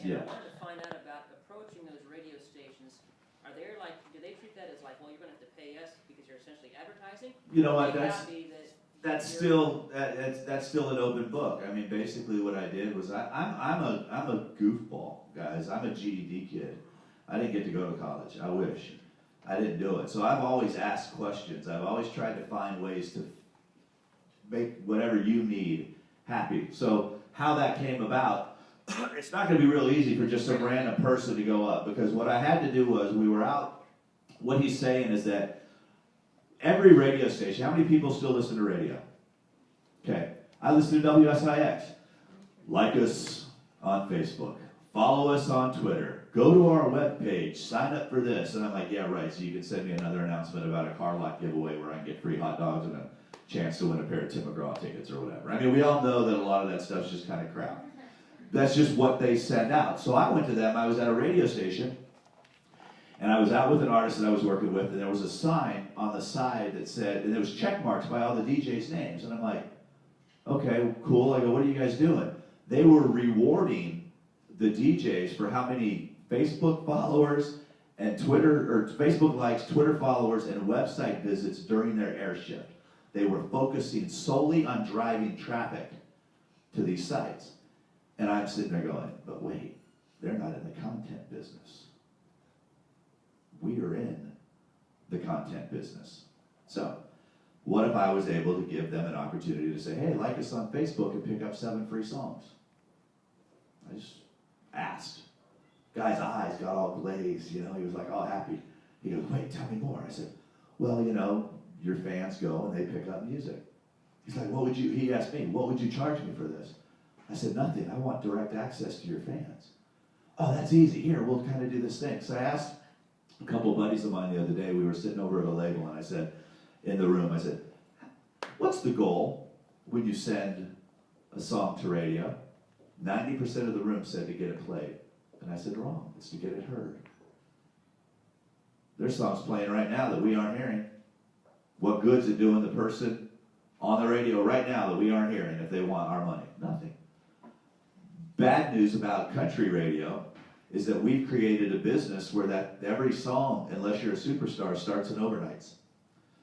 And Yeah. I wanted to find out about approaching those radio stations. Are they like, do they treat that as like, well, you're going to have to pay us because you're essentially advertising? You know what? Are they That's happy that that's you're- still an open book. I mean, basically what I did was I'm a goofball, guys. I'm a GED kid. I didn't get to go to college. I wish. I didn't do it. So I've always asked questions. I've always tried to find ways to make whatever you need happy. So how that came about, it's not going to be real easy for just some random person to go up, because what I had to do was, we were out, what he's saying is that every radio station, how many people still listen to radio? Okay, I listen to WSIX. Like us on Facebook. Follow us on Twitter. Go to our webpage. Sign up for this. And I'm like, yeah, right, so you can send me another announcement about a car lot giveaway where I can get free hot dogs and a chance to win a pair of Tim McGraw tickets or whatever. I mean, we all know that a lot of that stuff's just kind of crap. That's just what they send out. So I went to them. I was at a radio station, and I was out with an artist that I was working with, and there was a sign on the side that said, and there was check marks by all the DJs' names. And I'm like, okay, cool. I go, what are you guys doing? They were rewarding the DJs for how many Facebook followers and Twitter, or Facebook likes, Twitter followers, and website visits during their air shift. They were focusing solely on driving traffic to these sites. And I'm sitting there going, but wait, they're not in the content business. We are in the content business. So, what if I was able to give them an opportunity to say, hey, like us on Facebook and pick up 7 free songs? I just asked. Guy's eyes got all glazed, you know, he was like all happy. He goes, wait, tell me more. I said, well, you know, your fans go and they pick up music. He's like, he asked me, what would you charge me for this? I said, nothing, I want direct access to your fans. Oh, that's easy, here, we'll kind of do this thing. So I asked a couple of buddies of mine the other day, we were sitting over at a label, and I said, in the room, I said, what's the goal when you send a song to radio? 90% of the room said to get it played. And I said, wrong, it's to get it heard. There's songs playing right now that we aren't hearing. What good's it doing the person on the radio right now that we aren't hearing if they want our money? Nothing. Bad news about country radio is that we've created a business where that every song, unless you're a superstar, starts in overnights.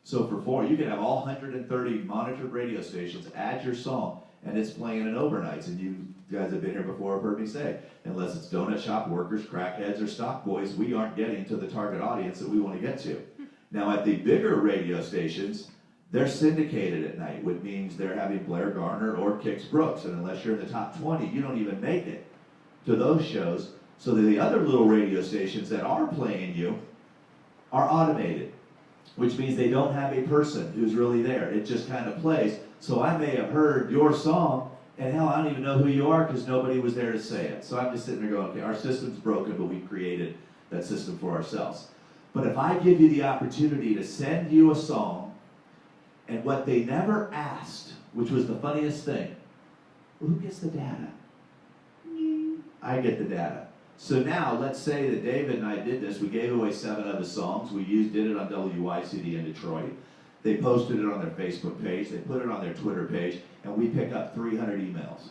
So you can have all 130 monitored radio stations, add your song, and it's playing in overnights. And you guys have been here before, have heard me say, unless it's donut shop workers, crackheads, or stock boys, we aren't getting to the target audience that we want to get to. Now at the bigger radio stations, they're syndicated at night, which means they're having Blair Garner or Kix Brooks, and unless you're in the top 20, you don't even make it to those shows. So the other little radio stations that are playing you are automated, which means they don't have a person who's really there. It just kind of plays. So I may have heard your song, and hell, I don't even know who you are because nobody was there to say it. So I'm just sitting there going, okay, our system's broken, but we created that system for ourselves. But if I give you the opportunity to send you a song, and what they never asked, which was the funniest thing, well, who gets the data? Me. I get the data. So now, let's say that David and I did this. We gave away 7 of his songs. We did it on WYCD in Detroit. They posted it on their Facebook page. They put it on their Twitter page. And we pick up 300 emails.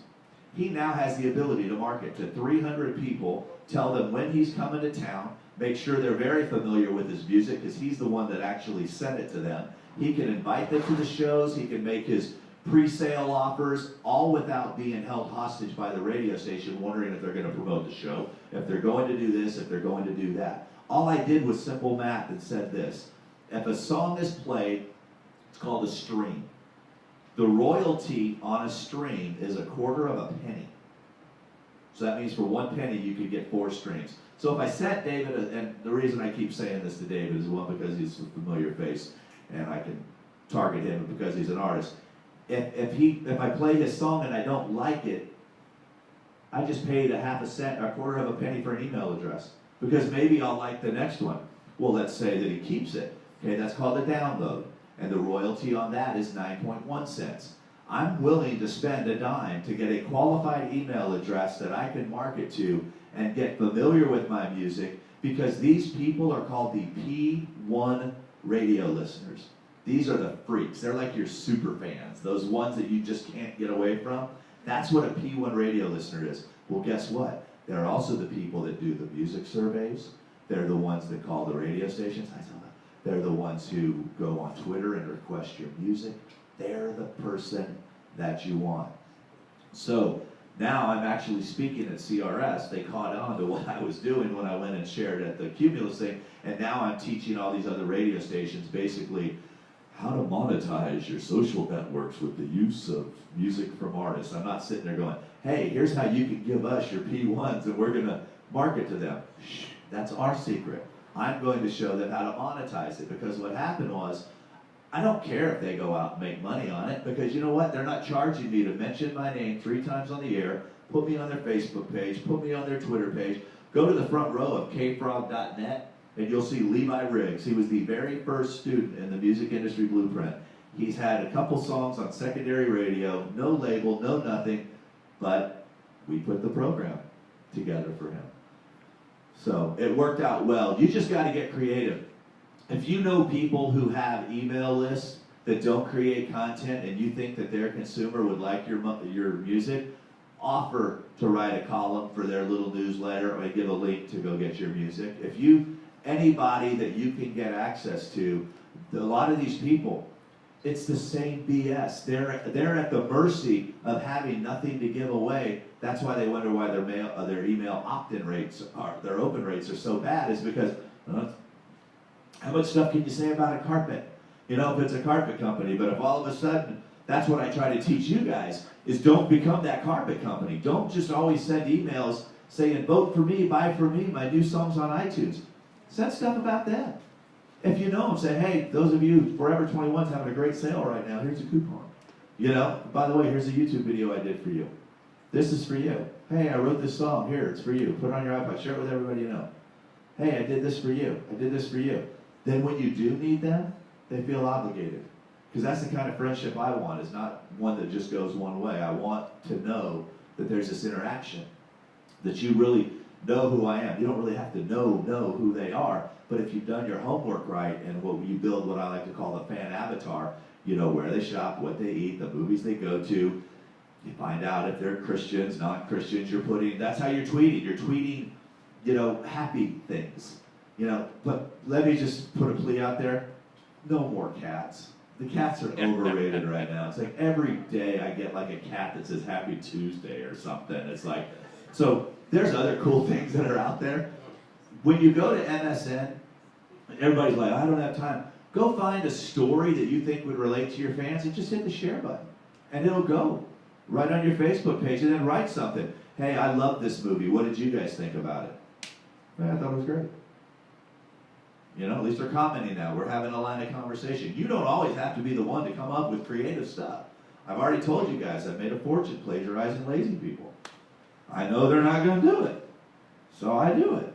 He now has the ability to market to 300 people, tell them when he's coming to town, make sure they're very familiar with his music because he's the one that actually sent it to them. He can invite them to the shows. He can make his pre-sale offers, all without being held hostage by the radio station, wondering if they're going to promote the show, if they're going to do this, if they're going to do that. All I did was simple math and said this. If a song is played, it's called a stream. The royalty on a stream is 1/4 of a penny. So that means for 1 penny you could get 4 streams. So if I sent David, and the reason I keep saying this to David is, one, because he's a familiar face and I can target him because he's an artist. If I play his song and I don't like it, I just paid 1/2 cent, 1/4 of a penny for an email address. Because maybe I'll like the next one. Well, let's say that he keeps it. Okay, that's called a download. And the royalty on that is 9.1 cents. I'm willing to spend a dime to get a qualified email address that I can market to and get familiar with my music, because these people are called the P1 radio listeners. These are the freaks. They're like your super fans, those ones that you just can't get away from. That's what a P1 radio listener is. Well, guess what? They're also the people that do the music surveys. They're the ones that call the radio stations. They're the ones who go on Twitter and request your music. They're the person that you want. So now I'm actually speaking at CRS. They caught on to what I was doing when I went and shared at the Cumulus thing, and now I'm teaching all these other radio stations basically how to monetize your social networks with the use of music from artists. I'm not sitting there going, hey, here's how you can give us your P1s and we're going to market to them. Shh, that's our secret. I'm going to show them how to monetize it, because what happened was, I don't care if they go out and make money on it, because you know what? They're not charging me to mention my name 3 times on the air, put me on their Facebook page, put me on their Twitter page. Go to the front row of kfrog.net and you'll see Levi Riggs. He was the very first student in the music industry blueprint. He's had a couple songs on secondary radio, no label, no nothing, but we put the program together for him. So it worked out well. You just got to get creative. If you know people who have email lists that don't create content and you think that their consumer would like your music, offer to write a column for their little newsletter or give a link to go get your music. If anybody that you can get access to, a lot of these people, it's the same BS. They're at the mercy of having nothing to give away. That's why they wonder why their email opt-in rates their open rates are so bad, is because how much stuff can you say about a carpet? You know, if it's a carpet company, but if all of a sudden, that's what I try to teach you guys, is don't become that carpet company. Don't just always send emails saying, vote for me, buy for me, my new song's on iTunes. Send stuff about them. If you know them, say, hey, those of you, Forever 21's having a great sale right now, here's a coupon. You know, by the way, here's a YouTube video I did for you. This is for you. Hey, I wrote this song, here, it's for you. Put it on your iPod, share it with everybody you know. Hey, I did this for you, I did this for you. Then when you do need them, they feel obligated. Because that's the kind of friendship I want, is not one that just goes one way. I want to know that there's this interaction, that you really know who I am. You don't really have to know who they are, but if you've done your homework right and you build what I like to call a fan avatar, you know where they shop, what they eat, the movies they go to. You find out if they're Christians, not Christians. That's how you're tweeting. You're tweeting, you know, happy things. You know, but let me just put a plea out there. No more cats. The cats are overrated right now. It's like every day I get like a cat that says Happy Tuesday or something. It's like, so there's other cool things that are out there. When you go to MSN, everybody's like, I don't have time. Go find a story that you think would relate to your fans and just hit the share button. And it'll go right on your Facebook page, and then write something. Hey, I love this movie. What did you guys think about it? I thought it was great. You know, at least they're commenting now. We're having a line of conversation. You don't always have to be the one to come up with creative stuff. I've already told you guys I've made a fortune plagiarizing lazy people. I know they're not going to do it, so I do it.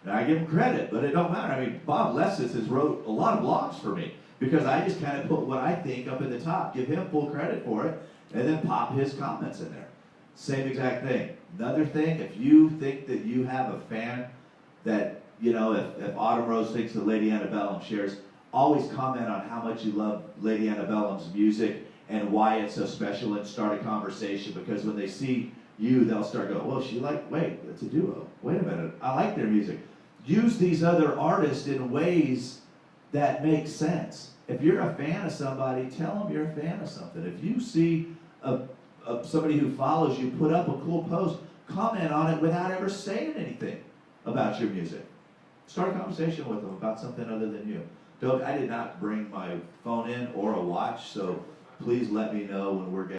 And I give them credit, but it don't matter. I mean, Bob Lessons has wrote a lot of blogs for me because I just kind of put what I think up in the top, give him full credit for it, and then pop his comments in there. Same exact thing. Another thing, if you think that you have a fan that, you know, if Autumn Rose thinks that Lady Antebellum shares, always comment on how much you love Lady Antebellum's music and why it's so special, and start a conversation, because when they see you, they'll start going, well, wait, it's a duo. Wait a minute, I like their music. Use these other artists in ways that make sense. If you're a fan of somebody, tell them you're a fan of something. If you see somebody who follows you put up a cool post, comment on it without ever saying anything about your music. Start a conversation with them about something other than you. I did not bring my phone in or a watch, so please let me know when we're getting